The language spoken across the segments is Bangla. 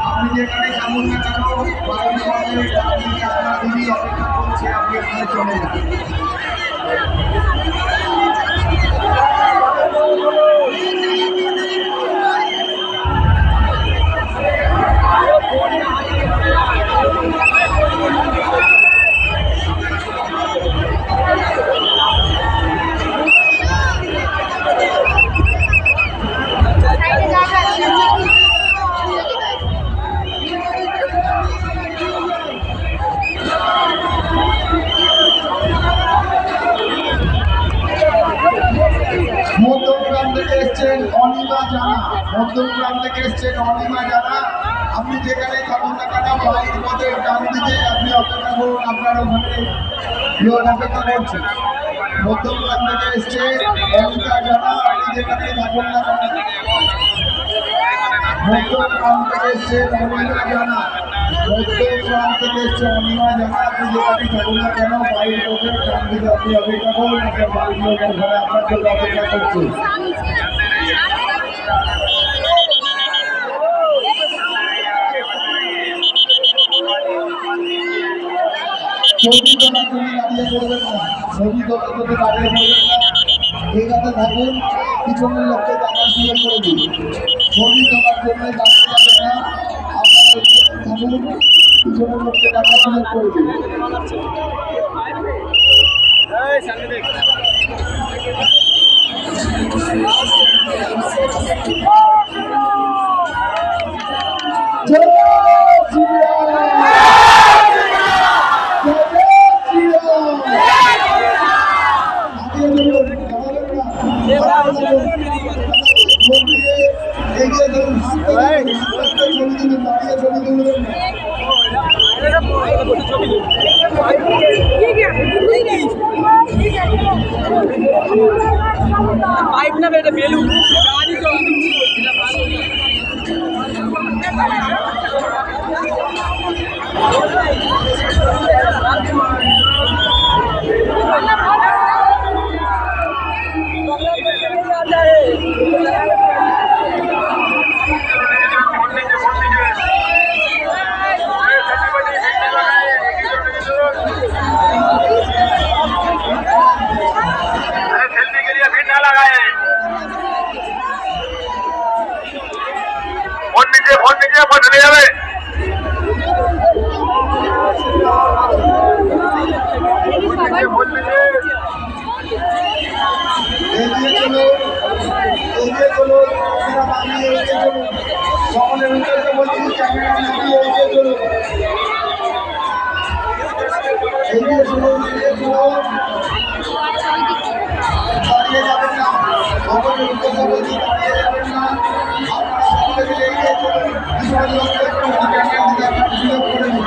আপনি যেখানে যাবেন না কেন অপেক্ষা করছে, আপনি এখানে চলে যান। মধ্যমগ্রাম থেকে এসছেন অনিমা জানা, মধ্যমগ্রাম থেকে এসছেন অনিমা জানা। আপনি যেখানে থাকুন না কেন বাইক পথের ডান দিকে আপনি অপেক্ষা করুন, আপনার ওখানে লোক অপেক্ষা করছেন। মধ্যমগ্রাম থেকে এসছে অনিমা জানা, আপনি যেখানে থাকুন না কেন। মধ্যমগ্রাম থেকে এসছে অনিমা জানা, মধ্যমগ্রাম থেকে এসছে অনিমা জানা। আপনি যেখানে থাকুন না কেন বাইক পথের ডান দিকে আপনি অপেক্ষা করুন, আপনার বাড়ির লোক ওখানে আপনার জন্য অপেক্ষা করছে। ছবি তোলার জন্য দাঁড়িয়ে পড়বেন না, ছবি তোলার জন্য দাঁড়িয়ে পড়বেন না, এগাতে থাকুন, পিছনের লোককে দেখার সুযোগ করে দিন। ছবি তোলার জন্য দাঁড়িয়ে যাবেন না, আপনারা থাকুন, পিছনের লোককে দেখার সুযোগ করে দিন। पाइप ना बेटे बेलू गाड़ी को চলে যাবে। সকলের উদ্দেশ্যে বলছি ক্যামেরা নামিয়ে এগিয়ে চলুন, এগিয়ে চলুন, এগিয়ে চলুন, দাঁড়িয়ে যাবেন না। সকলের উদ্দেশ্যে বলছি দাঁড়িয়ে যাবেন না, আপনারা সকলে মিলে এগিয়ে চলুন। বিশাল লোককে একটু ক্যামেরা দেখার সুযোগ করে দিন।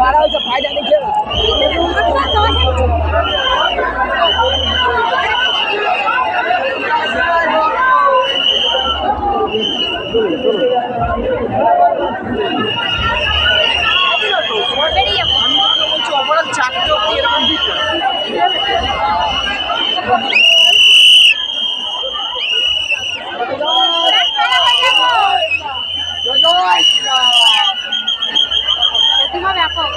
মারা হয়েছে ফায়দা দেখে অপরাধ চাকরি এরকম প্রতিমা ব্যাপক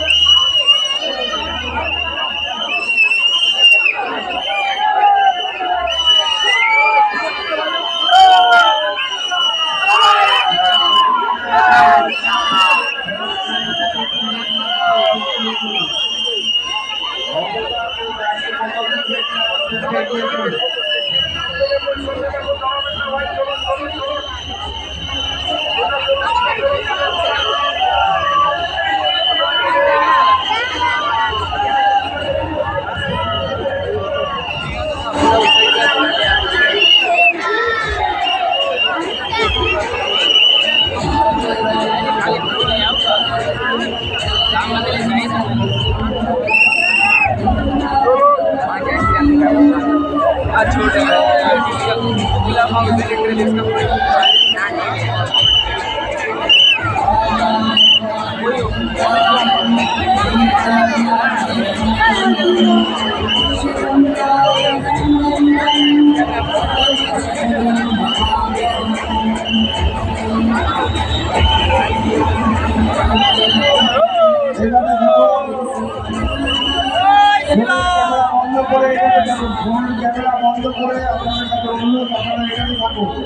বন্ধ করে ক্যামেরা বন্ধ করে আপনাদের কাছে অনুরোধ আপনারা এখানে থাকুন।